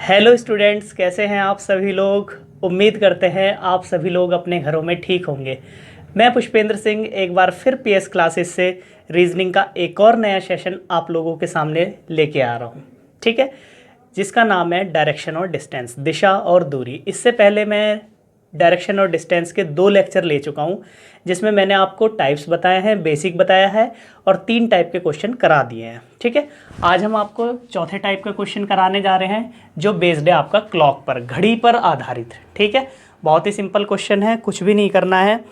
Hello students, कैसे हैं आप सभी लोग। उम्मीद करते हैं आप सभी लोग अपने घरों में ठीक होंगे। मैं पुष्पेंद्र सिंह एक बार फिर पीएस क्लासेस से रीजनिंग का एक और नया सेशन आप लोगों के सामने लेके आ रहा हूँ। ठीक है, जिसका नाम है डायरेक्शन और डिस्टेंस, दिशा और दूरी। इससे पहले मैं डायरेक्शन और डिस्टेंस के 2 लेक्चर ले चुका हूँ, जिसमें मैंने आपको टाइप्स बताए हैं, बेसिक बताया है और 3 टाइप के क्वेश्चन करा दिए हैं। ठीक है, आज हम आपको चौथे टाइप का क्वेश्चन कराने जा रहे हैं, जो बेस्ड है आपका क्लॉक पर, घड़ी पर आधारित। ठीक है, बहुत ही सिंपल क्वेश्चन है, कुछ भी नहीं करना है।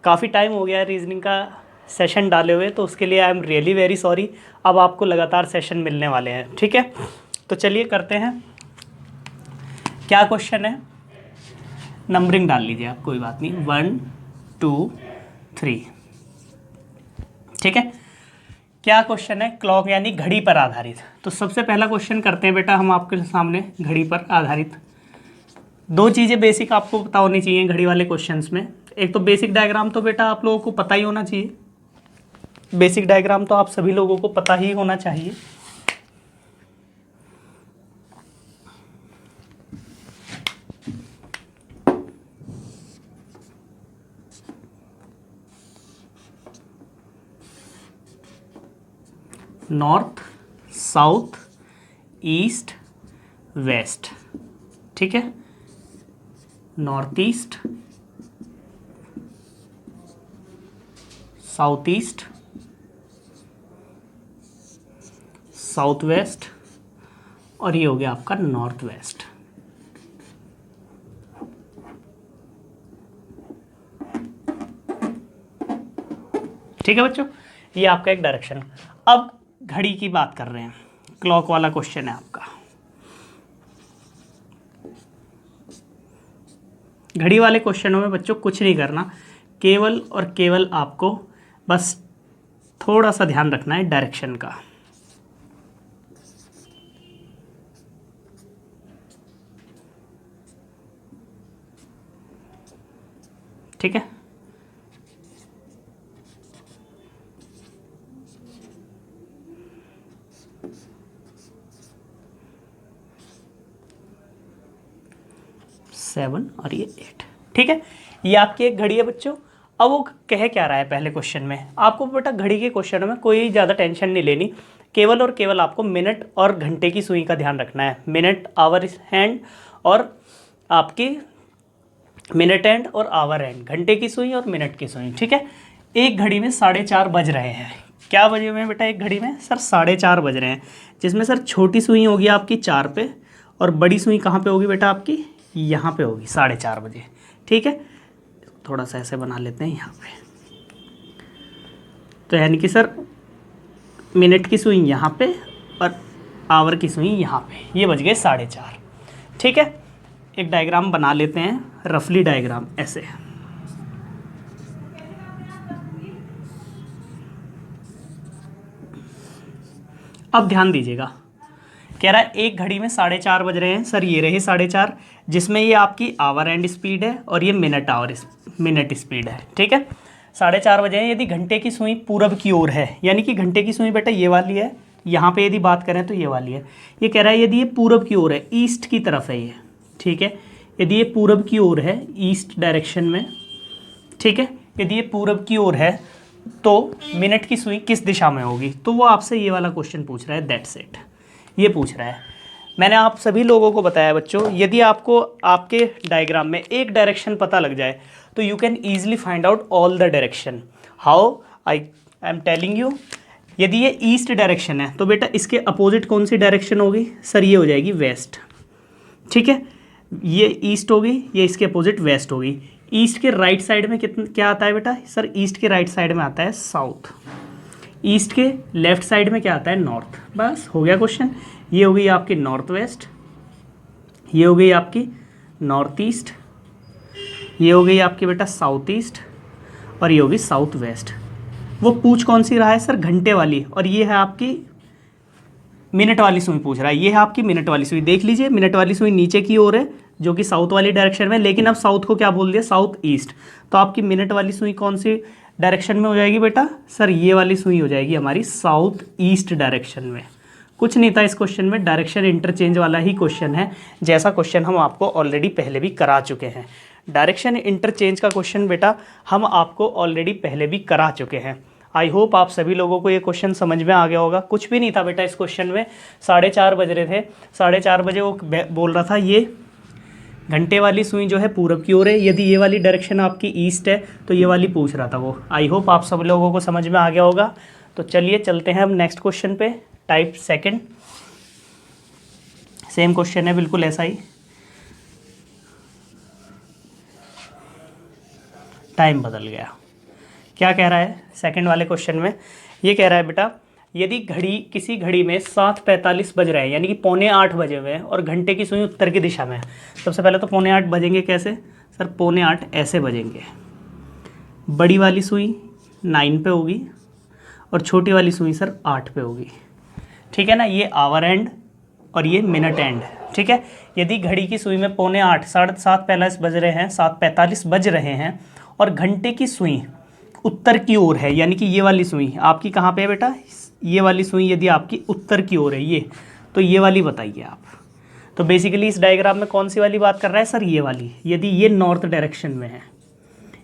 काफ़ी टाइम हो गया है रीजनिंग का सेशन डाले हुए, तो उसके लिए I am really very sorry. अब आपको लगातार सेशन मिलने वाले हैं। ठीक है, तो चलिए करते हैं। क्या क्वेश्चन है, नंबरिंग डाल लीजिए आप, कोई बात नहीं, 1 2 3। ठीक है, क्या क्वेश्चन है, क्लॉक यानी घड़ी पर आधारित। तो सबसे पहला क्वेश्चन करते हैं बेटा हम आपके सामने, घड़ी पर आधारित। 2 चीज़ें बेसिक आपको पता होनी चाहिए घड़ी वाले क्वेश्चंस में। एक तो बेसिक डायग्राम तो बेटा आप लोगों को पता ही होना चाहिए, बेसिक डायग्राम तो आप सभी लोगों को पता ही होना चाहिए। North, south, east, west. ठीक है, north east, south east, south west और ये हो गया आपका नॉर्थ वेस्ट। ठीक है बच्चों, ये आपका एक डायरेक्शन। अब घड़ी की बात कर रहे हैं, क्लॉक वाला क्वेश्चन है आपका। घड़ी वाले क्वेश्चनों में बच्चों कुछ नहीं करना, केवल और केवल आपको बस थोड़ा सा ध्यान रखना है डायरेक्शन का। ठीक है, सेवन और ये 8। ठीक है, ये आपकी एक घड़ी है बच्चों। अब वो कह क्या रहा है पहले क्वेश्चन में, आपको बेटा घड़ी के क्वेश्चनों में कोई ज़्यादा टेंशन नहीं लेनी, केवल और केवल आपको मिनट और घंटे की सुई का ध्यान रखना है। मिनट, आवर हैंड और आपकी मिनट हैंड और आवर हैंड, घंटे की सुई और मिनट की सुई। ठीक है, एक घड़ी में 4:30 बज रहे हैं। क्या बजे हुए हैं बेटा एक घड़ी में? सर 4:30 बज रहे हैं, जिसमें सर छोटी सुई होगी आपकी 4 पे और बड़ी सुई कहाँ पे होगी बेटा आपकी? यहाँ पे होगी 4:30 बजे। ठीक है, थोड़ा सा ऐसे बना लेते हैं यहाँ पे, तो यानी कि सर मिनट की सुई यहाँ पे और आवर की सुई यहाँ पे, ये बज गए 4:30। ठीक है, एक डायग्राम बना लेते हैं, रफली डायग्राम ऐसे। अब ध्यान दीजिएगा, कह रहा है एक घड़ी में 4:30 बज रहे हैं। सर ये रहे 4:30, जिसमें ये आपकी आवर एंड स्पीड है और ये मिनट स्पीड है। ठीक है, 4:30 बजे हैं। यदि घंटे की सुई पूरब की ओर है, यानी कि घंटे की सुई बेटा ये वाली है, यहाँ पे यदि बात करें तो ये वाली है। ये कह रहा है यदि ये पूरब की ओर है, ईस्ट की तरफ है ये। ठीक है, यदि ये पूरब की ओर है, ईस्ट डायरेक्शन में। ठीक है, यदि ये पूरब की ओर है तो मिनट की सुई किस दिशा में होगी? तो वो आपसे ये वाला क्वेश्चन पूछ रहा है, दैट्स इट, ये पूछ रहा है। मैंने आप सभी लोगों को बताया बच्चों, यदि आपको आपके डायग्राम में एक डायरेक्शन पता लग जाए तो you can easily find out all the direction. How? I am telling you, यदि ये ईस्ट डायरेक्शन है तो बेटा इसके अपोजिट कौन सी डायरेक्शन होगी? सर ये हो जाएगी वेस्ट। ठीक है, ये ईस्ट होगी, ये इसके अपोजिट वेस्ट होगी। ईस्ट के राइट साइड में क्या आता है बेटा? सर ईस्ट के राइट साइड में आता है साउथ, ईस्ट के लेफ्ट साइड में क्या आता है? नॉर्थ। बस हो गया क्वेश्चन। ये हो गई आपकी नॉर्थ वेस्ट, ये हो गई आपकी नॉर्थ ईस्ट, ये हो गई आपकी बेटा साउथ ईस्ट और ये होगी साउथ वेस्ट। वो पूछ कौन सी रहा है? सर घंटे वाली, और ये है आपकी मिनट वाली सुई पूछ रहा है। ये है आपकी मिनट वाली सुई, देख लीजिए मिनट वाली सुई नीचे की ओर है जो कि साउथ वाली डायरेक्शन में, लेकिन अब साउथ को क्या बोल दिया? South east. तो आपकी मिनट वाली सुई कौन सी डायरेक्शन में हो जाएगी बेटा? सर ये वाली सुई हो जाएगी हमारी साउथ ईस्ट डायरेक्शन में। कुछ नहीं था इस क्वेश्चन में, डायरेक्शन इंटरचेंज वाला ही क्वेश्चन है, जैसा क्वेश्चन हम आपको ऑलरेडी पहले भी करा चुके हैं। डायरेक्शन इंटरचेंज का क्वेश्चन बेटा हम आपको ऑलरेडी पहले भी करा चुके हैं। आई होप आप सभी लोगों को ये क्वेश्चन समझ में आ गया होगा। कुछ भी नहीं था बेटा इस क्वेश्चन में, 4:30 बज रहे थे, 4:30 बजे वो बोल रहा था ये घंटे वाली सुई जो है पूरब की ओर है, यदि ये वाली डायरेक्शन आपकी ईस्ट है तो ये वाली पूछ रहा था वो। आई होप आप सब लोगों को समझ में आ गया होगा। तो चलिए चलते हैं अब नेक्स्ट क्वेश्चन पे, टाइप सेकंड। सेम क्वेश्चन है बिल्कुल ऐसा ही, टाइम बदल गया। क्या कह रहा है सेकंड वाले क्वेश्चन में, ये कह रहा है बेटा यदि किसी घड़ी में 7:45 बज रहे हैं, यानी कि 7:45 बजे हुए हैं और घंटे की सुई उत्तर की दिशा में है। सबसे पहले तो 7:45 बजेंगे कैसे सर, 7:45 ऐसे बजेंगे, बड़ी वाली सुई 9 पे होगी और छोटी वाली सुई सर 8 पे होगी, ठीक है ना। ये आवर एंड और ये मिनट एंड, ठीक है। यदि घड़ी की सुई में 7:45 7:45 बज रहे हैं, 7:45 बज रहे हैं और घंटे की सुई उत्तर की ओर है, यानी कि ये वाली सुई आपकी कहाँ पे है बेटा, ये वाली सुई यदि आपकी उत्तर की ओर है ये, तो ये वाली बताइए आप। तो बेसिकली इस डायग्राम में कौन सी वाली बात कर रहा है सर, ये वाली। यदि ये नॉर्थ डायरेक्शन में है,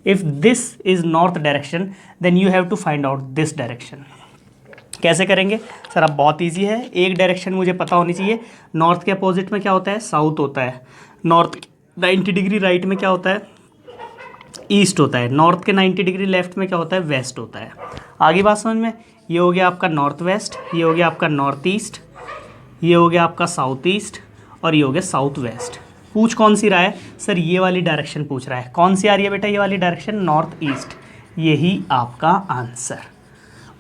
if this is north direction then you have to find out this direction. कैसे करेंगे सर, अब बहुत ईजी है, एक डायरेक्शन मुझे पता होनी चाहिए। नॉर्थ के अपोजिट में क्या होता है, साउथ होता है। नॉर्थ 90 डिग्री राइट में क्या होता है, ईस्ट होता है। नॉर्थ के 90 डिग्री लेफ्ट में क्या होता है, वेस्ट होता है। आगे बात समझ में, ये हो गया आपका नॉर्थ वेस्ट, ये हो गया आपका नॉर्थ ईस्ट, ये हो गया आपका साउथ ईस्ट और ये हो गया साउथ वेस्ट। पूछ कौन सी रहा है सर, ये वाली डायरेक्शन पूछ रहा है। कौन सी आ रही है बेटा, ये वाली डायरेक्शन, नॉर्थ ईस्ट। यही आपका आंसर।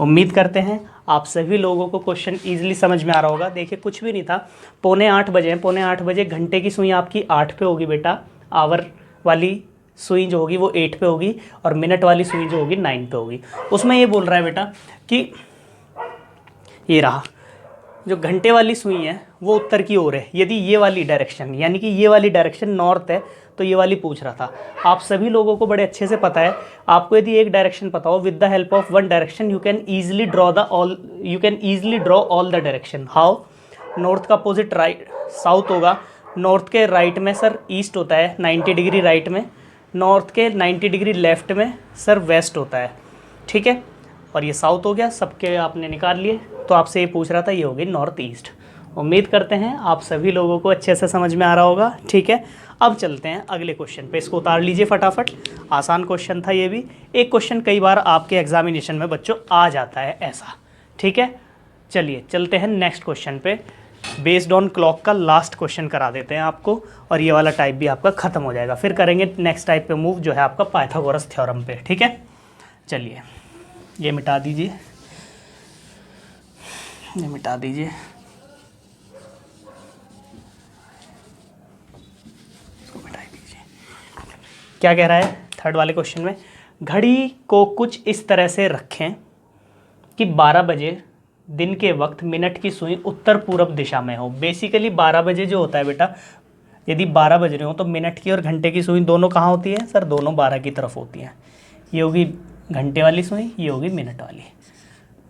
उम्मीद करते हैं आप सभी लोगों को क्वेश्चन ईजिली समझ में आ रहा होगा। देखिए कुछ भी नहीं था, 7:45 बजे हैं, 7:45 बजे घंटे की सुई आपकी 8 पे होगी बेटा, आवर वाली सुई जो होगी वो 8 पे होगी और मिनट वाली सुई जो होगी 9 पे होगी। उसमें ये बोल रहा है बेटा कि ये रहा जो घंटे वाली सुई है वो उत्तर की ओर है, यदि ये वाली डायरेक्शन, यानी कि ये वाली डायरेक्शन नॉर्थ है, तो ये वाली पूछ रहा था। आप सभी लोगों को बड़े अच्छे से पता है, आपको यदि एक डायरेक्शन पता हो, with the help of one direction you can easily draw all the direction. How, north का अपोजिट राइट साउथ होगा, नॉर्थ के राइट में सर ईस्ट होता है 90 डिग्री राइट में, नॉर्थ के 90 डिग्री लेफ्ट में सर वेस्ट होता है, ठीक है। और ये साउथ हो गया, सबके आपने निकाल लिए। तो आपसे ये पूछ रहा था, ये होगी नॉर्थ ईस्ट। उम्मीद करते हैं आप सभी लोगों को अच्छे से समझ में आ रहा होगा, ठीक है। अब चलते हैं अगले क्वेश्चन पे, इसको उतार लीजिए फटाफट। आसान क्वेश्चन था ये भी, एक क्वेश्चन कई बार आपके एग्जामिनेशन में बच्चों आ जाता है ऐसा, ठीक है। चलिए चलते हैं नेक्स्ट क्वेश्चन पे। बेस्ड ऑन क्लॉक का लास्ट क्वेश्चन करा देते हैं आपको, और ये वाला टाइप भी आपका ख़त्म हो जाएगा। फिर करेंगे नेक्स्ट टाइप पे मूव, जो है आपका पाइथागोरस थ्योरम पे, ठीक है। चलिए ये मिटा दीजिए, ये मिटा दीजिए, इसको मिटा दीजिए। क्या कह रहा है थर्ड वाले क्वेश्चन में, घड़ी को कुछ इस तरह से रखें कि 12 बजे दिन के वक्त मिनट की सुई उत्तर पूर्व दिशा में हो। बेसिकली 12 बजे जो होता है बेटा, यदि 12 बज रहे हो तो मिनट की और घंटे की सुई दोनों कहाँ होती है सर, दोनों 12 की तरफ होती हैं। ये होगी घंटे वाली सुई, ये होगी मिनट वाली।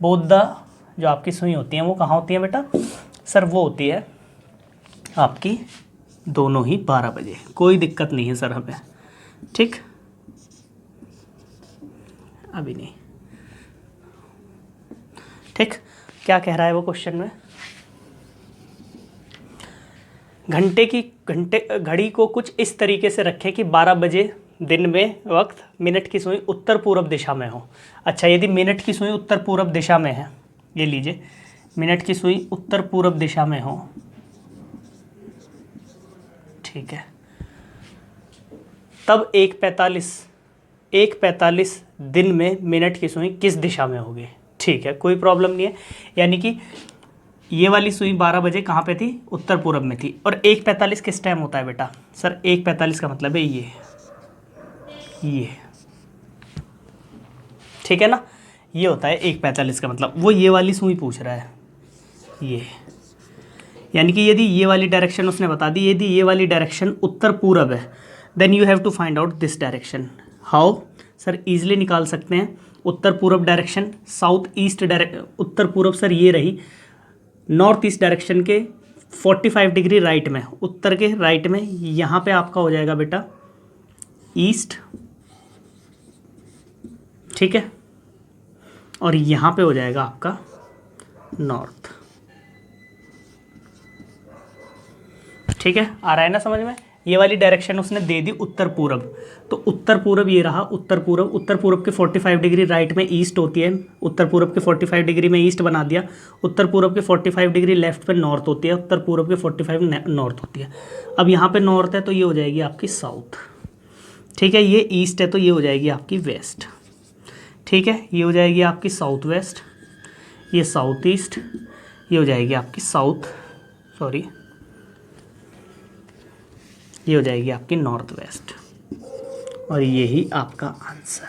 बोथ द जो आपकी सुई होती हैं वो कहाँ होती हैं बेटा सर, वो होती है आपकी दोनों ही 12 बजे। कोई दिक्कत नहीं है सर हमें, ठीक, अभी नहीं, ठीक। क्या कह रहा है वो क्वेश्चन में, घड़ी को कुछ इस तरीके से रखें कि 12 बजे दिन में वक्त मिनट की सुई उत्तर पूर्व दिशा में हो। अच्छा, यदि मिनट की सुई उत्तर पूर्व दिशा में है, ये लीजिए, मिनट की सुई उत्तर पूर्व दिशा में हो, ठीक है, तब 1:45 दिन में मिनट की सुई किस दिशा में होगी, ठीक है, कोई प्रॉब्लम नहीं है। यानी कि ये वाली सुई 12 बजे कहाँ पे थी, उत्तर पूर्व में थी, और 1:45 किस टाइम होता है बेटा सर, 1:45 का मतलब है ये, ठीक है ना, ये होता है 1:45 का मतलब। वो ये वाली सुई पूछ रहा है, ये, यानी कि यदि ये वाली डायरेक्शन उसने बता दी, यदि ये वाली डायरेक्शन उत्तर पूर्व है, then you have to find out this direction. How sir, easily निकाल सकते हैं। उत्तर पूर्व डायरेक्शन, साउथ ईस्ट उत्तर पूर्व सर ये रही, नॉर्थ ईस्ट डायरेक्शन के 45 डिग्री राइट में, उत्तर के राइट में, यहाँ पे आपका हो जाएगा बेटा ईस्ट, ठीक है, और यहाँ पे हो जाएगा आपका नॉर्थ। ठीक है, आ रहा है ना समझ में? ये वाली डायरेक्शन उसने दे दी उत्तर पूरब, तो उत्तर पूरब ये रहा उत्तर पूरब। उत्तर पूरब के 45 डिग्री राइट में ईस्ट होती है, उत्तर पूरब के 45 डिग्री में ईस्ट बना दिया। उत्तर पूरब के 45 डिग्री लेफ्ट पे नॉर्थ होती है, उत्तर पूरब के 45 नॉर्थ होती है। अब यहाँ पे नॉर्थ है तो ये हो जाएगी आपकी साउथ, ठीक है। ये ईस्ट है तो ये हो जाएगी आपकी वेस्ट, ठीक है। ये हो जाएगी आपकी साउथ वेस्ट, ये साउथ ईस्ट, ये हो जाएगी आपकी ये हो जाएगी आपकी नॉर्थ वेस्ट, और यही आपका आंसर,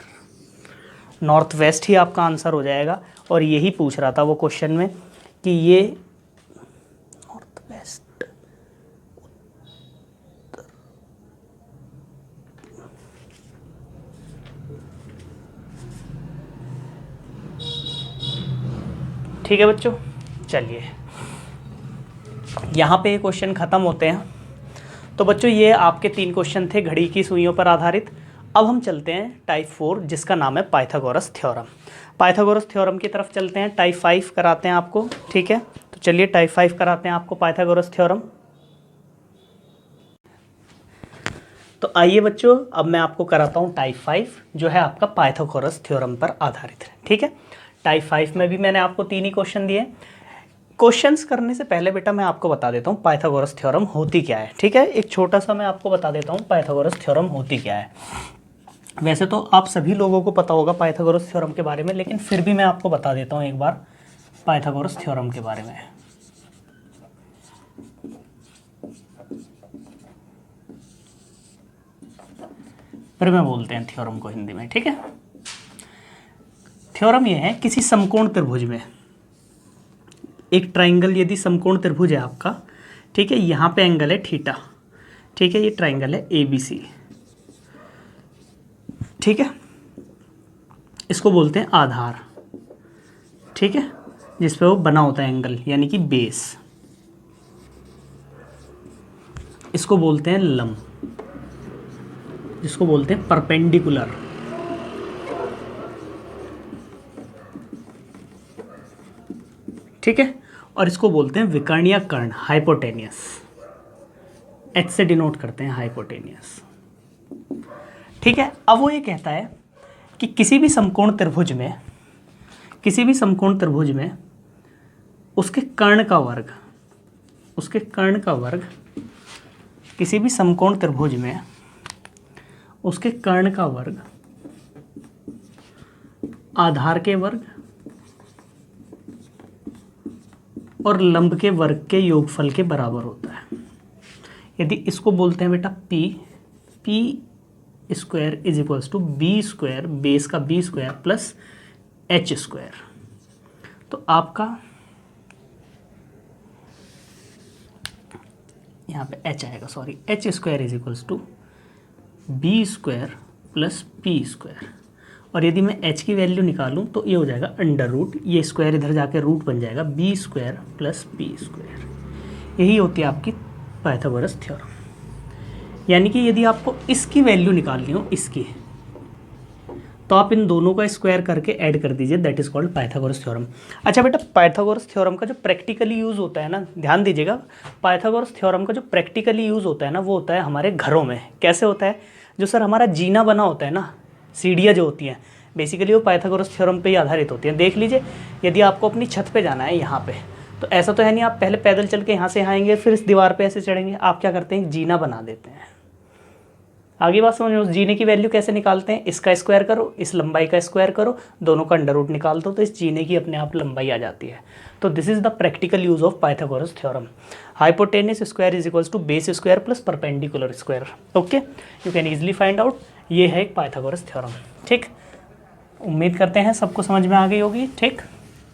नॉर्थ वेस्ट ही आपका आंसर हो जाएगा। और यही पूछ रहा था वो क्वेश्चन में कि ये नॉर्थ वेस्ट, ठीक है बच्चों। चलिए यहाँ पे क्वेश्चन ख़त्म होते हैं। तो बच्चों ये आपके 3 क्वेश्चन थे घड़ी की सुइयों पर आधारित। अब हम चलते हैं टाइप 4 जिसका नाम है पाइथागोरस थ्योरम। पाइथागोरस थ्योरम की तरफ चलते हैं। टाइप 5 कराते हैं आपको, ठीक है। तो चलिए टाइप 5 कराते हैं आपको पाइथागोरस थ्योरम। तो आइए बच्चों अब मैं आपको कराता हूँ टाइप 5 जो है आपका पाइथागोरस थ्योरम पर आधारित है, ठीक है। टाइप 5 में भी मैंने आपको 3 ही क्वेश्चन दिए। क्वेश्चंस करने से पहले बेटा मैं आपको बता देता हूँ पाइथागोरस थ्योरम होती क्या है, ठीक है। एक छोटा सा मैं आपको बता देता हूँ पाइथागोरस थ्योरम होती क्या है। वैसे तो आप सभी लोगों को पता होगा पाइथागोरस थ्योरम के बारे में, लेकिन फिर भी मैं आपको बता देता हूँ एक बार पाइथागोरस थ्योरम के बारे में। फिर मैं बोलते हैं थ्योरम को हिंदी में, ठीक है। थ्योरम ये है किसी समकोण त्रिभुज में, एक ट्राइंगल यदि समकोण त्रिभुज है आपका, ठीक है, यहाँ पे एंगल है थीटा, ठीक है, ये ट्राइंगल है ABC, ठीक है। इसको बोलते हैं आधार, ठीक है, जिस पे वो बना होता है एंगल यानी कि बेस। इसको बोलते हैं लंब, जिसको बोलते हैं परपेंडिकुलर, ठीक है। और इसको बोलते हैं विकर्णीय कर्ण, हाइपोटेनियस, H से डिनोट करते हैं हाइपोटेनियस, ठीक है। अब वो ये कहता है कि किसी भी समकोण त्रिभुज में उसके कर्ण का वर्ग, किसी भी समकोण त्रिभुज में उसके कर्ण का वर्ग आधार के वर्ग और लंब के वर्ग के योगफल के बराबर होता है। यदि इसको बोलते हैं बेटा P square is equals to B square, base का B square plus H square, तो आपका यहाँ पे एच आएगा, sorry, H square is equals to B square plus P square. और यदि मैं h की वैल्यू निकालूं तो ये हो जाएगा अंडर रूट, ये स्क्वायर इधर जाके रूट बन जाएगा, B square plus P square. यही होती है आपकी पाइथागोरस थ्योरम। यानी कि यदि आपको इसकी वैल्यू निकालनी हो, इसकी, तो आप इन दोनों का स्क्वायर करके ऐड कर दीजिए, that is called Pythagoras theorem. अच्छा बेटा, पाइथागोरस थ्योरम का जो प्रैक्टिकली यूज़ होता है ना, ध्यान दीजिएगा, पाइथागोरस थ्योरम का जो प्रैक्टिकली यूज़ होता है ना, वो होता है हमारे घरों में। कैसे होता है? जो सर हमारा जीना बना होता है ना, सीढ़ियाँ जो होती हैं, बेसिकली वो पाइथागोरस थ्योरम पे ही आधारित होती हैं। देख लीजिए, यदि आपको अपनी छत पे जाना है यहाँ पे, तो ऐसा तो है नहीं आप पहले पैदल चल के यहाँ से आएंगे फिर इस दीवार पे ऐसे चढ़ेंगे। आप क्या करते हैं, जीना बना देते हैं। आगे बात समझ में, उस जीने की वैल्यू कैसे निकालते हैं? इसका स्क्वायर करो, इस लंबाई का स्क्वायर करो, दोनों का अंडर रूट निकाल दो, तो इस जीने की अपने आप लंबाई आ जाती है। तो this is the practical use of Pythagoras theorem. Hypotenuse square is equals to base square plus perpendicular square. Okay, you can easily find out. ये है एक पाइथागोरस थ्योरम। ठीक, उम्मीद करते हैं सबको समझ में आ गई होगी। ठीक,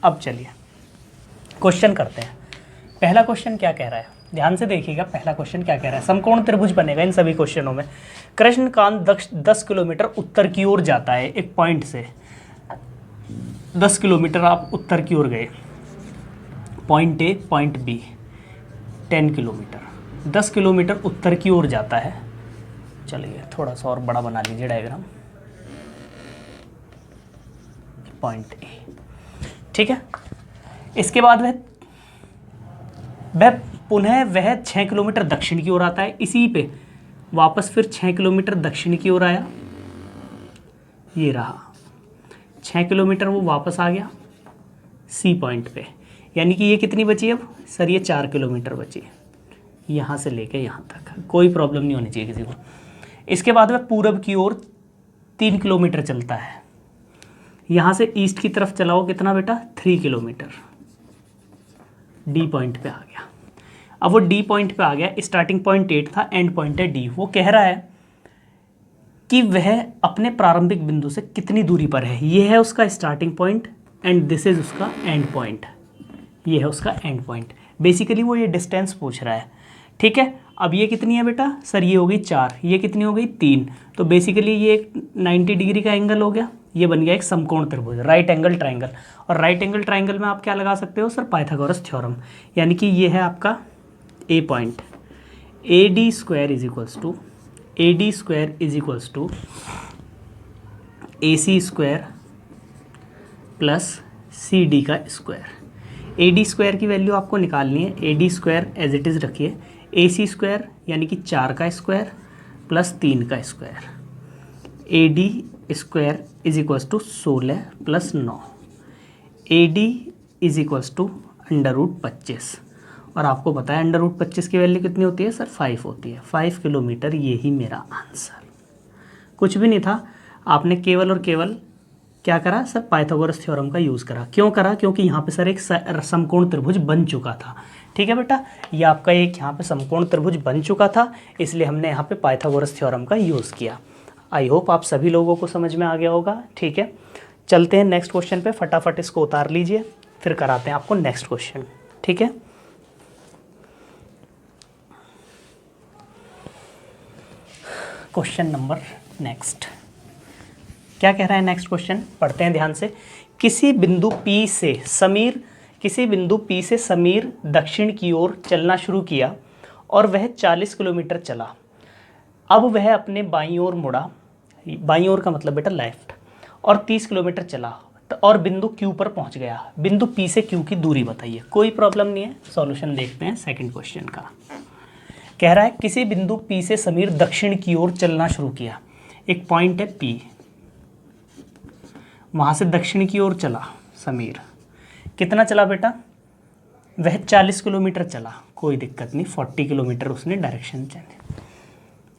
अब चलिए क्वेश्चन करते हैं। पहला क्वेश्चन क्या कह रहा है, ध्यान से देखिएगा। पहला क्वेश्चन क्या कह रहा है, समकोण त्रिभुज बनेगा इन सभी क्वेश्चनों में। कृष्णकांत 10 किलोमीटर उत्तर की ओर जाता है, एक पॉइंट से 10 किलोमीटर आप उत्तर की ओर गए point A point B 10 kilometre, 10 kilometre उत्तर की ओर जाता है। चलिए थोड़ा सा और बड़ा बना लीजिए डायग्राम। पॉइंट ए, ठीक है। इसके बाद वह पुनः 6 किलोमीटर दक्षिण की ओर आता है, इसी पे वापस फिर 6 किलोमीटर दक्षिण की ओर आया, ये रहा 6 किलोमीटर, वो वापस आ गया सी पॉइंट पे। यानी कि ये कितनी बची अब सर, ये 4 किलोमीटर बची यहाँ से लेके यहाँ तक। कोई प्रॉब्लम नहीं होनी चाहिए किसी को। इसके बाद वह पूरब की ओर 3 किलोमीटर चलता है, यहाँ से ईस्ट की तरफ चलाओ कितना बेटा, 3 किलोमीटर, डी पॉइंट पे आ गया। अब वो डी पॉइंट पे आ गया, स्टार्टिंग पॉइंट 8 था, एंड पॉइंट है डी। वो कह रहा है कि वह अपने प्रारंभिक बिंदु से कितनी दूरी पर है। ये है उसका starting point and this is उसका एंड पॉइंट, ये है उसका एंड पॉइंट। बेसिकली वो ये डिस्टेंस पूछ रहा है, ठीक है। अब ये कितनी है बेटा सर, ये हो गई 4, ये कितनी हो गई 3, तो बेसिकली ये एक 90 डिग्री का एंगल हो गया, ये बन गया एक समकोण त्रिभुज, राइट एंगल ट्राइंगल। और राइट एंगल ट्राइंगल में आप क्या लगा सकते हो सर, पाइथागोरस थ्योरम। यानी कि ये है आपका A point, A D square is equals to A C square plus C D का स्क्वायर। ए डी स्क्वायर की वैल्यू आपको निकालनी है, A D square as it is रखिए, ए सी स्क्वायर यानी कि 4 का स्क्वायर प्लस 3 का square, A D square is equals to 16 plus 9, A D is equals to √25। और आपको पता है √25 की वैल्यू कितनी होती है सर, 5 होती है। 5 किलोमीटर, यही मेरा आंसर। कुछ भी नहीं था, आपने केवल और केवल क्या करा सर, पाइथागोरस थ्योरम का यूज़ करा। क्यों करा, क्योंकि यहाँ पे सर एक समकोण त्रिभुज बन चुका था, ठीक है बेटा। ये आपका एक यहाँ पे समकोण त्रिभुज बन चुका था, इसलिए हमने यहाँ पे पाइथागोरस थ्योरम का यूज़ किया। आई होप आप सभी लोगों को समझ में आ गया होगा, ठीक है। चलते हैं नेक्स्ट क्वेश्चन पे, फटाफट इसको उतार लीजिए, फिर कराते हैं आपको नेक्स्ट क्वेश्चन, ठीक है। क्वेश्चन नंबर नेक्स्ट क्या कह रहा है, नेक्स्ट क्वेश्चन पढ़ते हैं ध्यान से। किसी बिंदु P से समीर दक्षिण की ओर चलना शुरू किया और वह 40 किलोमीटर चला। अब वह अपने बाईं ओर मुड़ा, बाईं ओर का मतलब बेटा लेफ्ट, और 30 किलोमीटर चला और बिंदु Q पर पहुंच गया। बिंदु P से Q की दूरी बताइए। कोई प्रॉब्लम नहीं है, सॉल्यूशन देखते हैं सेकंड क्वेश्चन का। कह रहा है किसी बिंदु P से समीर दक्षिण की ओर चलना शुरू किया। एक पॉइंट है P, वहाँ से दक्षिण की ओर चला समीर। कितना चला बेटा, वह 40 किलोमीटर चला, कोई दिक्कत नहीं, 40 किलोमीटर उसने डायरेक्शन चेंज।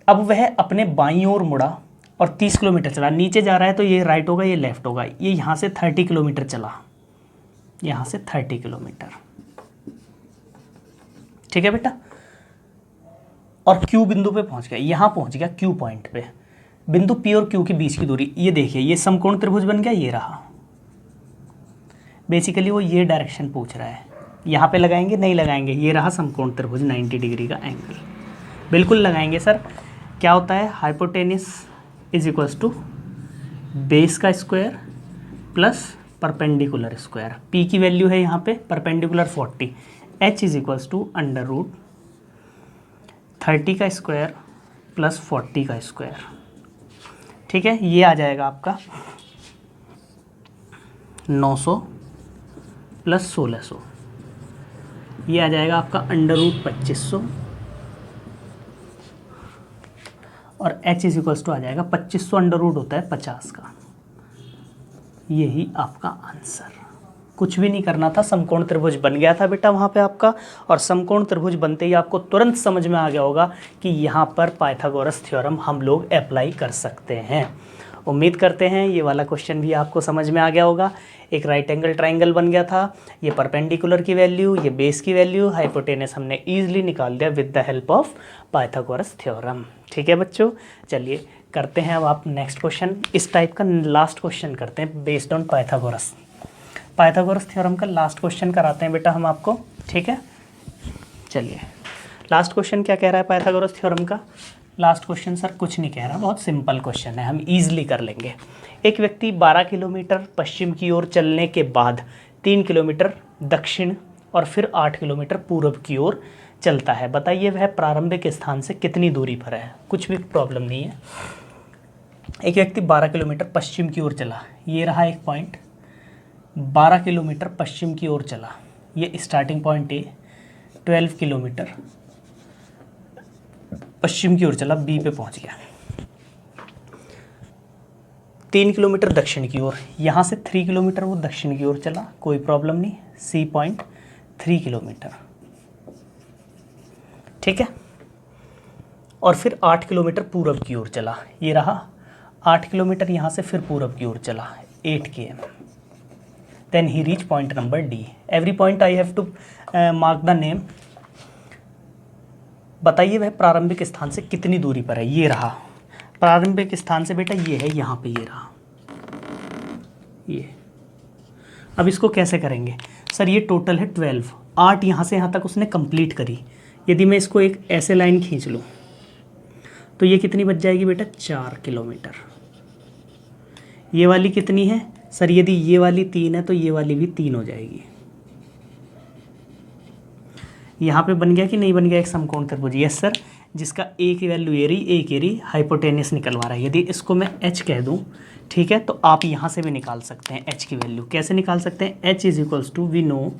अब वह अपने बाईं ओर मुड़ा और 30 किलोमीटर चला। नीचे जा रहा है तो ये राइट होगा, ये लेफ्ट होगा। ये यहाँ से 30 किलोमीटर चला, यहाँ से 30 किलोमीटर, ठीक है बेटा। और Q बिंदु पे पहुँच गया, यहाँ पहुँच गया Q पॉइंट पे। बिंदु P और Q के बीच की दूरी ये देखिए, ये समकोण त्रिभुज बन गया, ये रहा। बेसिकली वो ये डायरेक्शन पूछ रहा है। यहाँ पे लगाएंगे, नहीं लगाएंगे, ये रहा समकोण त्रिभुज 90 डिग्री का एंगल, बिल्कुल लगाएंगे सर। क्या होता है, hypotenuse is equals to base का square plus perpendicular square. P की वैल्यू है यहाँ पे perpendicular 40, H is equals to √30 का स्क्वायर प्लस 40 का स्क्वायर, ठीक है। ये आ जाएगा आपका 900 प्लस 1600, ये आ जाएगा आपका √2500, और H इज इक्वल्स टू आ जाएगा 2500, अंडर रूट होता है 50 का। यही आपका आंसर। कुछ भी नहीं करना था, समकोण त्रिभुज बन गया था बेटा वहाँ पे आपका। और समकोण त्रिभुज बनते ही आपको तुरंत समझ में आ गया होगा कि यहाँ पर पाइथागोरस थ्योरम हम लोग अप्लाई कर सकते हैं। उम्मीद करते हैं ये वाला क्वेश्चन भी आपको समझ में आ गया होगा। एक राइट एंगल ट्राइंगल बन गया था, ये परपेंडिकुलर की वैल्यू, ये बेस की वैल्यू, हाइपोटेनस हमने ईजिली निकाल दिया with the help of Pythagoras theorem, ठीक है बच्चों। चलिए करते हैं अब आप नेक्स्ट क्वेश्चन। इस टाइप का लास्ट क्वेश्चन करते हैं बेस्ड ऑन पाइथागोरस थ्योरम का लास्ट क्वेश्चन कराते हैं बेटा हम आपको, ठीक है। चलिए लास्ट क्वेश्चन क्या कह रहा है पाइथागोरस थ्योरम का। लास्ट क्वेश्चन सर कुछ नहीं कह रहा, बहुत सिंपल क्वेश्चन है, हम ईजिली कर लेंगे। एक व्यक्ति 12 किलोमीटर पश्चिम की ओर चलने के बाद 3 किलोमीटर दक्षिण और फिर 8 किलोमीटर पूर्व की ओर चलता है। बताइए वह प्रारंभिक स्थान से कितनी दूरी पर है। कुछ भी प्रॉब्लम नहीं है। एक व्यक्ति 12 किलोमीटर पश्चिम की ओर चला, ये रहा एक पॉइंट, 12 किलोमीटर पश्चिम की ओर चला, ये स्टार्टिंग पॉइंट ए, 12 किलोमीटर पश्चिम की ओर चला, बी पे पहुंच गया। 3 किलोमीटर दक्षिण की ओर, यहाँ से 3 किलोमीटर वो दक्षिण की ओर चला, कोई प्रॉब्लम नहीं, सी पॉइंट 3 किलोमीटर, ठीक है। और फिर 8 किलोमीटर पूर्व की ओर चला, ये रहा 8 किलोमीटर, यहाँ से फिर पूर्व की ओर चला 8 km। Then he reach point number D. Every point I have to mark the name. बताइए वह प्रारंभिक स्थान से कितनी दूरी पर है। ये रहा प्रारंभिक स्थान से बेटा, ये है यहाँ पे, ये रहा ये। अब इसको कैसे करेंगे सर, ये टोटल है 12, 8 यहाँ से यहाँ तक उसने कंप्लीट करी। यदि मैं इसको एक ऐसे लाइन खींच लूँ तो ये कितनी बच जाएगी बेटा, 4 किलोमीटर। ये वाली कितनी है सर, यदि ये वाली 3 है तो ये वाली भी 3 हो जाएगी। यहाँ पे बन गया कि नहीं बन गया एक समकोण त्रिभुज। यस सर, जिसका ए की वैल्यू ए रही, हाइपोटेनियस निकलवा रहा है। यदि इसको मैं एच कह दूँ, ठीक है, तो आप यहाँ से भी निकाल सकते हैं एच की वैल्यू। कैसे निकाल सकते हैं, H is equals to we know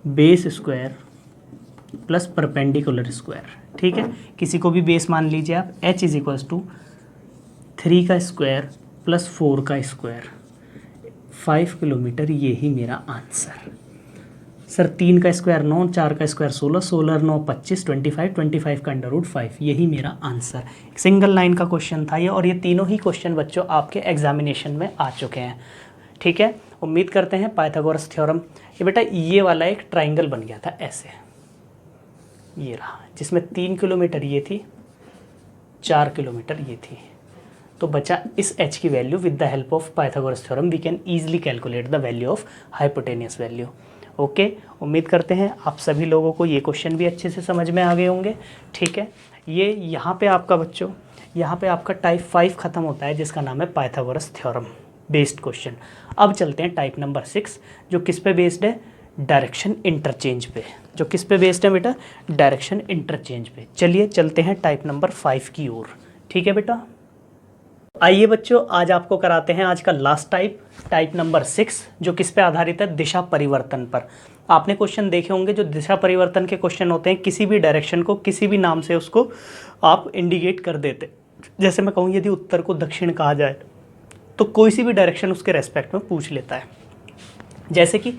base square plus perpendicular square, ठीक है। किसी को भी बेस मान लीजिए आप। एच इज इक्वल्स टू 3 का स्क्वायर प्लस 4 का स्क्वायर, 5 किलोमीटर, ये ही मेरा आंसर। सर 3 का स्क्वायर 9, 4 का स्क्वायर 16, 16 9 25, 25, 25 का √5, यही मेरा आंसर। सिंगल लाइन का क्वेश्चन था ये, और ये तीनों ही क्वेश्चन बच्चों आपके एग्जामिनेशन में आ चुके हैं, ठीक है। उम्मीद करते हैं पाइथागोरस थ्योरम। ये बेटा ये वाला एक ट्राइंगल बन गया था ऐसे, ये रहा, जिसमें 3 किलोमीटर ये थी, 4 किलोमीटर ये थी। तो बचा इस h की value. With the help of Pythagoras theorem we can easily calculate the value of hypotenuse value. Okay, उम्मीद करते हैं आप सभी लोगों को ये क्वेश्चन भी अच्छे से समझ में आ गए होंगे, ठीक है। ये यहाँ पे आपका बच्चों, यहाँ पे आपका टाइप 5 ख़त्म होता है, जिसका नाम है पाइथागोरस थ्योरम बेस्ड क्वेश्चन। अब चलते हैं टाइप नंबर 6, जो किस पे बेस्ड है, डायरेक्शन इंटरचेंज पे। जो किस पे बेस्ड है बेटा, डायरेक्शन इंटरचेंज पे। चलिए चलते हैं टाइप नंबर 5 की ओर, ठीक है बेटा। आइए बच्चों, आज आपको कराते हैं आज का लास्ट टाइप नंबर 6, जो किस पे आधारित है, दिशा परिवर्तन पर। आपने क्वेश्चन देखे होंगे, जो दिशा परिवर्तन के क्वेश्चन होते हैं, किसी भी डायरेक्शन को किसी भी नाम से उसको आप इंडिकेट कर देते। जैसे मैं कहूँ यदि उत्तर को दक्षिण कहा जाए तो कोई सी भी डायरेक्शन उसके रेस्पेक्ट में पूछ लेता है। जैसे कि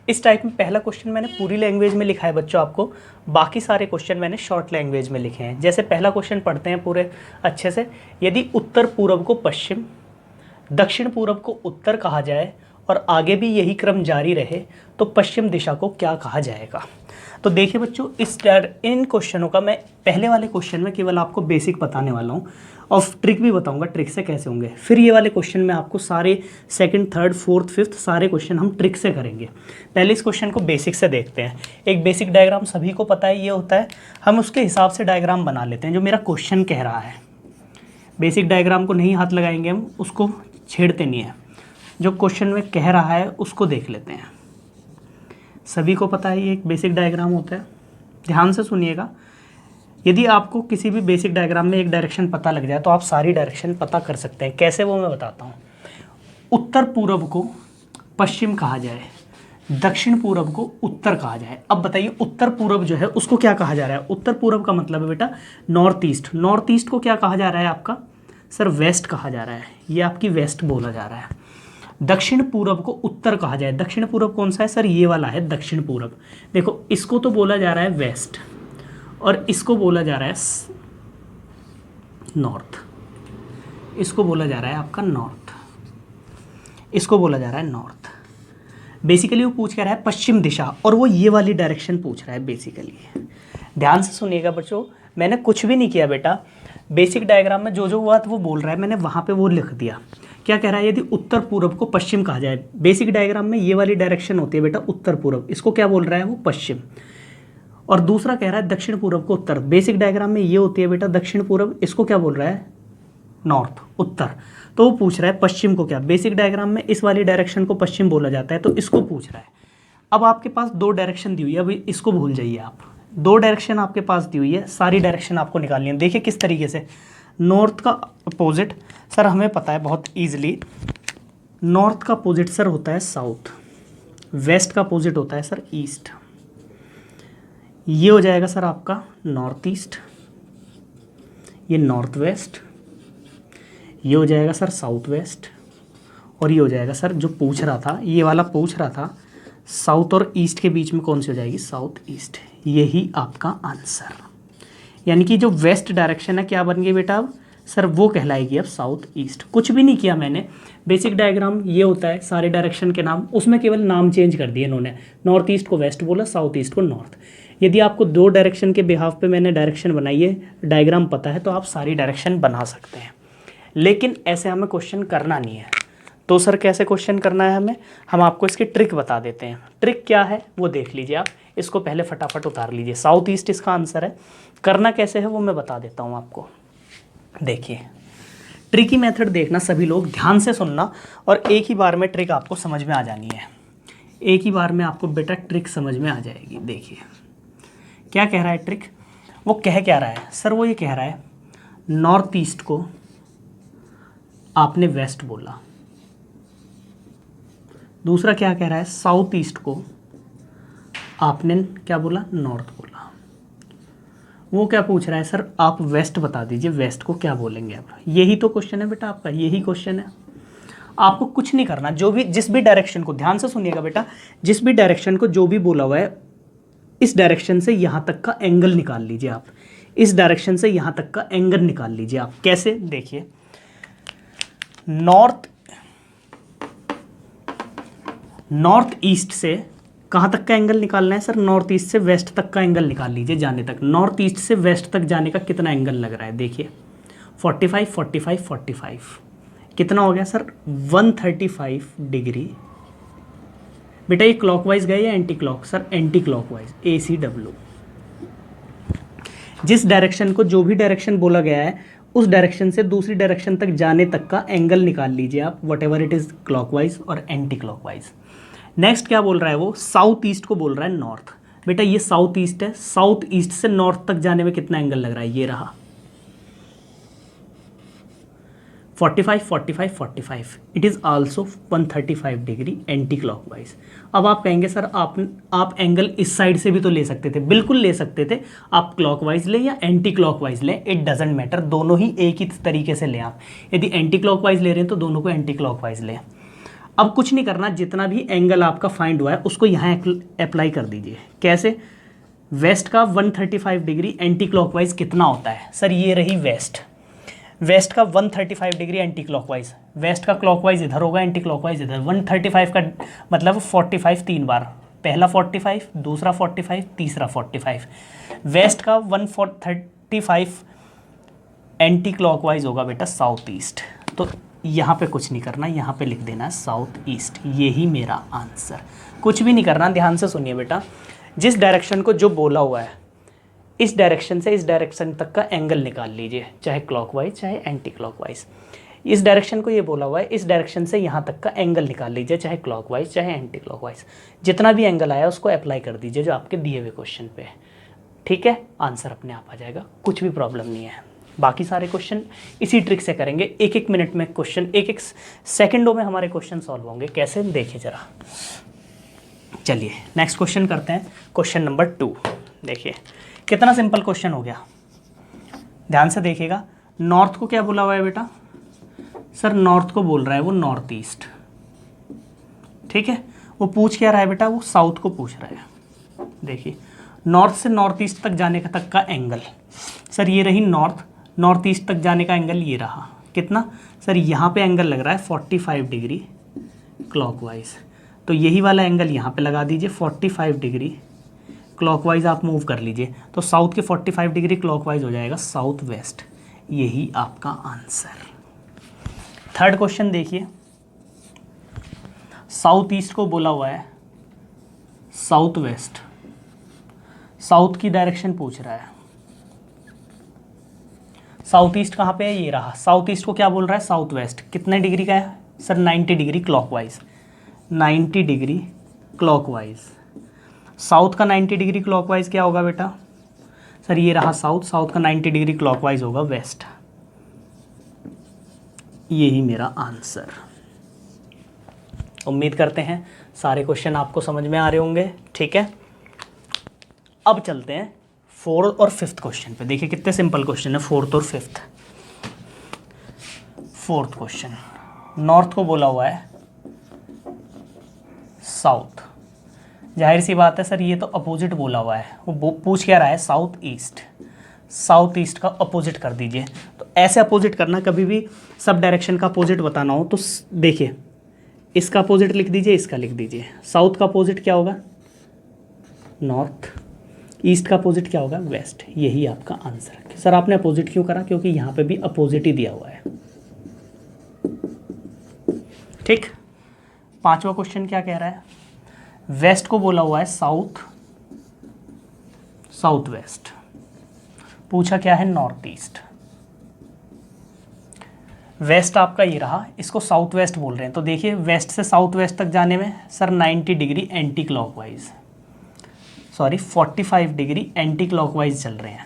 इस टाइप में पहला क्वेश्चन मैंने पूरी लैंग्वेज में लिखा है बच्चों आपको, बाकी सारे क्वेश्चन मैंने शॉर्ट लैंग्वेज में लिखे हैं। जैसे पहला क्वेश्चन पढ़ते हैं पूरे अच्छे से। यदि उत्तर पूर्व को पश्चिम, दक्षिण पूर्व को उत्तर कहा जाए और आगे भी यही क्रम जारी रहे तो पश्चिम दिशा को क्या कहा जाएगा। तो देखिए बच्चों, इन क्वेश्चनों का मैं पहले वाले क्वेश्चन में केवल आपको बेसिक बताने वाला हूँ और ट्रिक भी बताऊंगा, ट्रिक से कैसे होंगे। फिर ये वाले क्वेश्चन में आपको सारे सेकंड, थर्ड, फोर्थ, फिफ्थ सारे क्वेश्चन हम ट्रिक से करेंगे। पहले इस क्वेश्चन को बेसिक से देखते हैं। एक बेसिक डायग्राम सभी को पता है, ये होता है, हम उसके हिसाब से डायग्राम बना लेते हैं जो मेरा क्वेश्चन कह रहा है। बेसिक डायग्राम को नहीं हाथ लगाएंगे हम, उसको छेड़ते नहीं है। जो क्वेश्चन में कह रहा है उसको देख लेते हैं। सभी को पता है ये एक बेसिक डायग्राम होता है। ध्यान से सुनिएगा। यदि आपको किसी भी बेसिक डायग्राम में एक डायरेक्शन पता लग जाए तो आप सारी डायरेक्शन पता कर सकते हैं। कैसे, वो मैं बताता हूँ। उत्तर पूर्व को पश्चिम कहा जाए, दक्षिण पूर्व को उत्तर कहा जाए। अब बताइए उत्तर पूर्व जो है उसको क्या कहा जा रहा है। उत्तर पूर्व का मतलब है बेटा नॉर्थ ईस्ट। नॉर्थ ईस्ट को क्या कहा जा रहा है आपका, सर वेस्ट कहा जा रहा है। ये आपकी वेस्ट बोला जा रहा है। दक्षिण पूर्व को उत्तर कहा जाए। दक्षिण पूर्व कौन सा है सर, ये वाला है दक्षिण पूर्व। देखो इसको तो बोला जा रहा है वेस्ट और इसको बोला जा रहा है नॉर्थ। इसको बोला जा रहा है आपका नॉर्थ, इसको बोला जा रहा है नॉर्थ। बेसिकली वो पूछ कर रहा है पश्चिम दिशा, और वो ये वाली डायरेक्शन पूछ रहा है बेसिकली। ध्यान से सुनिएगा बच्चों, मैंने कुछ भी नहीं किया बेटा। बेसिक डायग्राम में जो जो बात वो बोल रहा है मैंने वहाँ पे वो लिख दिया। क्या कह रहा है, यदि उत्तर पूर्व को पश्चिम कहा जाए। बेसिक डायग्राम में ये वाली डायरेक्शन होती है बेटा उत्तर पूर्व, इसको क्या बोल रहा है वो पश्चिम। और दूसरा कह रहा है दक्षिण पूर्व को उत्तर। बेसिक डायग्राम में ये होती है बेटा दक्षिण पूर्व, इसको क्या बोल रहा है नॉर्थ, उत्तर। तो वो पूछ रहा है पश्चिम को क्या। बेसिक डायग्राम में इस वाली डायरेक्शन को पश्चिम बोला जाता है, तो इसको पूछ रहा है। अब आपके पास दो डायरेक्शन दी हुई है, अभी इसको भूल जाइए आप। दो डायरेक्शन आपके पास दी हुई है, सारी डायरेक्शन आपको निकालनी है। देखिए किस तरीके से, नॉर्थ का अपोजिट सर हमें पता है बहुत ईजिली, नॉर्थ का अपोजिट सर होता है साउथ, वेस्ट का अपोजिट होता है सर ईस्ट। ये हो जाएगा सर आपका नॉर्थ ईस्ट, ये नॉर्थ वेस्ट, ये हो जाएगा सर साउथ वेस्ट, और ये हो जाएगा सर जो पूछ रहा था, ये वाला पूछ रहा था साउथ और ईस्ट के बीच में कौन सी हो जाएगी, साउथ ईस्ट। यही आपका आंसर, यानी कि जो वेस्ट डायरेक्शन है क्या बन गई बेटा अब सर, वो कहलाएगी अब साउथ ईस्ट। कुछ भी नहीं किया मैंने, बेसिक डायग्राम ये होता है, सारे डायरेक्शन के नाम, उसमें केवल नाम चेंज कर दिए इन्होंने, नॉर्थ ईस्ट को वेस्ट बोला, साउथ ईस्ट को नॉर्थ। यदि आपको दो डायरेक्शन के बिहाफ पे मैंने डायरेक्शन बनाई है, डायग्राम पता है, तो आप सारी डायरेक्शन बना सकते हैं। लेकिन ऐसे हमें क्वेश्चन करना नहीं है। तो सर कैसे क्वेश्चन करना है हमें, हम आपको इसकी ट्रिक बता देते हैं। ट्रिक क्या है वो देख लीजिए आप, इसको पहले फटाफट उतार लीजिए। साउथ ईस्ट इसका आंसर है, करना कैसे है वो मैं बता देता हूँ आपको। देखिए ट्रिकी मेथड देखना सभी लोग, ध्यान से सुनना, और एक ही बार में ट्रिक आपको समझ में आ जानी है। एक ही बार में आपको बेटा ट्रिक समझ में आ जाएगी। देखिए क्या कह रहा है ट्रिक, वो कह क्या रहा है सर, वो ये कह रहा है नॉर्थ ईस्ट को आपने वेस्ट बोला, दूसरा क्या कह रहा है, साउथ ईस्ट को आपने क्या बोला, नॉर्थ बोला। वो क्या पूछ रहा है सर, आप वेस्ट बता दीजिए, वेस्ट को क्या बोलेंगे आप। यही तो क्वेश्चन है बेटा आपका, यही क्वेश्चन है। आपको कुछ नहीं करना, जो भी जिस भी डायरेक्शन को, ध्यान से सुनिएगा बेटा, जिस भी डायरेक्शन को जो भी बोला हुआ है, इस डायरेक्शन से यहाँ तक का एंगल निकाल लीजिए आप, इस डायरेक्शन से यहाँ तक का एंगल निकाल लीजिए आप। कैसे, देखिए नॉर्थ ईस्ट से कहाँ तक का एंगल निकालना है सर, नॉर्थ ईस्ट से वेस्ट तक का एंगल निकाल लीजिए जाने तक। नॉर्थ ईस्ट से वेस्ट तक जाने का कितना एंगल लग रहा है, देखिए 45 45 45 कितना हो गया सर, 135 डिग्री। बेटा ये क्लॉकवाइज गए या anti clock, sir anti clockwise, ACW। जिस डायरेक्शन को जो भी डायरेक्शन बोला गया है, उस डायरेक्शन से दूसरी डायरेक्शन तक जाने तक का एंगल निकाल लीजिए आप, what ever it is clockwise और एंटी क्लॉकवाइज। नेक्स्ट क्या बोल रहा है वो, साउथ ईस्ट को बोल रहा है नॉर्थ। बेटा ये साउथ ईस्ट है, साउथ ईस्ट से नॉर्थ तक जाने में कितना एंगल लग रहा है, ये रहा 45 45 45, it is also 135 degree anti clockwise. अब आप कहेंगे सर आप एंगल इस साइड से भी तो ले सकते थे, बिल्कुल ले सकते थे, आप क्लॉकवाइज लें या एंटी क्लॉकवाइज लें, इट डजेंट मैटर, दोनों ही एक ही तरीके से लें आप। यदि एंटी क्लॉकवाइज ले रहे हैं तो दोनों को एंटी क्लॉकवाइज लें। अब कुछ नहीं करना, जितना भी एंगल आपका फाइंड हुआ है उसको यहाँ अप्लाई कर दीजिए। कैसे, वेस्ट का 135 डिग्री एंटी क्लॉकवाइज कितना होता है सर, ये रही वेस्ट, वेस्ट का 135 डिग्री एंटी क्लॉकवाइज, वेस्ट का क्लॉकवाइज इधर होगा, एंटी क्लॉकवाइज इधर। 135 का मतलब 45 तीन बार, पहला 45, दूसरा 45, तीसरा 45। वेस्ट का 135 एंटी क्लॉकवाइज होगा बेटा साउथ ईस्ट। तो यहाँ पे कुछ नहीं करना, यहाँ पे लिख देना साउथ ईस्ट, यही मेरा आंसर। कुछ भी नहीं करना, ध्यान से सुनिए बेटा, जिस डायरेक्शन को जो बोला हुआ है, इस डायरेक्शन से इस डायरेक्शन तक का एंगल निकाल लीजिए, चाहे क्लॉकवाइज चाहे एंटी क्लॉकवाइज। इस डायरेक्शन को ये बोला हुआ है, इस डायरेक्शन से यहाँ तक का एंगल निकाल लीजिए, चाहे क्लॉकवाइज चाहे एंटी क्लॉकवाइज। जितना भी एंगल आया उसको अप्लाई कर दीजिए जो आपके दिए हुए क्वेश्चन पे, ठीक है, आंसर अपने आप आ जाएगा, कुछ भी प्रॉब्लम नहीं है। बाकी सारे क्वेश्चन इसी ट्रिक से करेंगे, एक एक मिनट में क्वेश्चन, एक एक सेकंडों में हमारे क्वेश्चन सॉल्व होंगे। कैसे, देखिए जरा। चलिए नेक्स्ट क्वेश्चन करते हैं, क्वेश्चन नंबर 2। देखिए कितना सिंपल क्वेश्चन हो गया, ध्यान से देखिएगा। नॉर्थ को क्या बोला हुआ है बेटा, सर नॉर्थ को बोल रहा है वो नॉर्थ ईस्ट, ठीक है। वो पूछ क्या रहा है बेटा, वो साउथ को पूछ रहा है। देखिए नॉर्थ से नॉर्थ ईस्ट तक जाने का तक का एंगल, सर ये रही नॉर्थ, नॉर्थ ईस्ट तक जाने का एंगल ये रहा, कितना सर, यहाँ पे एंगल लग रहा है 45 डिग्री क्लॉकवाइज, तो यही वाला एंगल यहाँ पे लगा दीजिए 45 डिग्री क्लॉकवाइज, आप मूव कर लीजिए, तो साउथ के 45 डिग्री क्लॉकवाइज हो जाएगा साउथ वेस्ट, यही आपका आंसर। थर्ड क्वेश्चन देखिए, साउथ ईस्ट को बोला हुआ है साउथ वेस्ट, साउथ की डायरेक्शन पूछ रहा है। साउथ ईस्ट कहाँ पे है, ये रहा, साउथ ईस्ट को क्या बोल रहा है, साउथ वेस्ट, कितने डिग्री का है sir, 90 degree clockwise, 90 degree clockwise. South का 90 डिग्री क्लॉकवाइज क्या होगा बेटा? सर ये रहा साउथ, साउथ का 90 डिग्री क्लॉकवाइज होगा वेस्ट। यही मेरा आंसर। उम्मीद करते हैं सारे क्वेश्चन आपको समझ में आ रहे होंगे, ठीक है। अब चलते हैं फोर्थ और फिफ्थ क्वेश्चन पे। देखिए कितने सिंपल क्वेश्चन है फोर्थ और फिफ्थ। फोर्थ क्वेश्चन, नॉर्थ को बोला हुआ है साउथ। जाहिर सी बात है सर ये तो अपोजिट बोला हुआ है, वो पूछ क्या रहा है? South east. साउथ ईस्ट का अपोजिट कर दीजिए। तो ऐसे अपोजिट करना, कभी भी सब डायरेक्शन का अपोजिट बताना हो तो देखिए इसका अपोजिट लिख दीजिए, इसका लिख दीजिए। साउथ का अपोजिट क्या होगा? नॉर्थ। ईस्ट का अपोजिट क्या होगा? वेस्ट। यही आपका आंसर है। सर आपने अपोजिट क्यों करा? क्योंकि यहाँ पे भी अपोजिट ही दिया हुआ है, ठीक। पांचवा क्वेश्चन क्या कह रहा है? वेस्ट को बोला हुआ है साउथ, साउथ वेस्ट। पूछा क्या है? North east. वेस्ट आपका ये रहा, इसको साउथ वेस्ट बोल रहे हैं। तो देखिए वेस्ट से साउथ वेस्ट तक जाने में sir 90 degree anti clockwise, sorry 45 degree anti clockwise चल रहे हैं।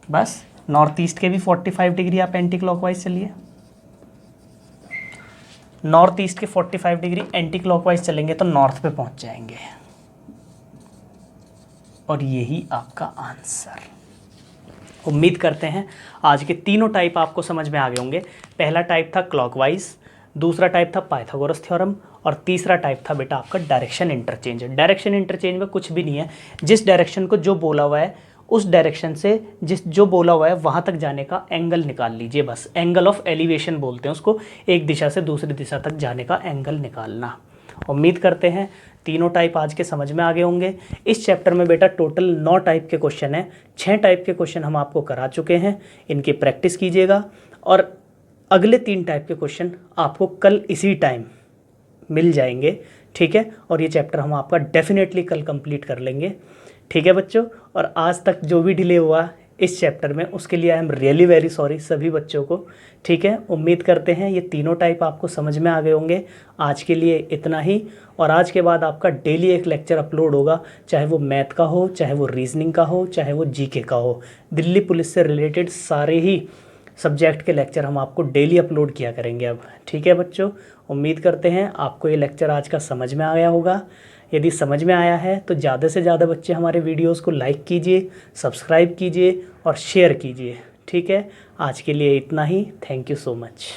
बस नॉर्थ ईस्ट के भी 45 डिग्री आप एंटी क्लॉकवाइज चलिए। नॉर्थ ईस्ट के 45 डिग्री एंटी क्लॉकवाइज चलेंगे तो नॉर्थ पे पहुंच जाएंगे, और यही आपका आंसर। उम्मीद करते हैं आज के तीनों टाइप आपको समझ में आ गए होंगे। पहला टाइप था क्लॉकवाइज, दूसरा टाइप था पाइथागोरस थ्योरम, और तीसरा टाइप था बेटा आपका डायरेक्शन इंटरचेंज। डायरेक्शन इंटरचेंज में कुछ भी नहीं है, जिस डायरेक्शन को जो बोला हुआ है उस डायरेक्शन से जो बोला हुआ है वहाँ तक जाने का एंगल निकाल लीजिए। बस एंगल ऑफ एलिवेशन बोलते हैं उसको, एक दिशा से दूसरी दिशा तक जाने का एंगल निकालना। उम्मीद करते हैं तीनों टाइप आज के समझ में आ गए होंगे। इस चैप्टर में बेटा टोटल 9 टाइप के क्वेश्चन हैं। 6 टाइप के क्वेश्चन हम आपको करा चुके हैं, इनकी प्रैक्टिस कीजिएगा, और अगले 3 टाइप के क्वेश्चन आपको कल इसी टाइम मिल जाएंगे, ठीक है। और ये चैप्टर हम आपका डेफिनेटली कल कंप्लीट कर लेंगे, ठीक है बच्चों। और आज तक जो भी डिले हुआ इस चैप्टर में उसके लिए I am really very sorry सभी बच्चों को, ठीक है। उम्मीद करते हैं ये तीनों टाइप आपको समझ में आ गए होंगे। आज के लिए इतना ही, और आज के बाद आपका डेली एक लेक्चर अपलोड होगा, चाहे वो मैथ का हो, चाहे वो रीजनिंग का हो, चाहे वो जीके का हो। दिल्ली पुलिस से रिलेटेड सारे ही सब्जेक्ट के लेक्चर हम आपको डेली अपलोड किया करेंगे अब, ठीक है बच्चों। उम्मीद करते हैं आपको ये लेक्चर आज का समझ में आया होगा। यदि समझ में आया है तो ज़्यादा से ज़्यादा बच्चे हमारे वीडियोस को लाइक कीजिए, सब्सक्राइब कीजिए और शेयर कीजिए, ठीक है। आज के लिए इतना ही। Thank you so much.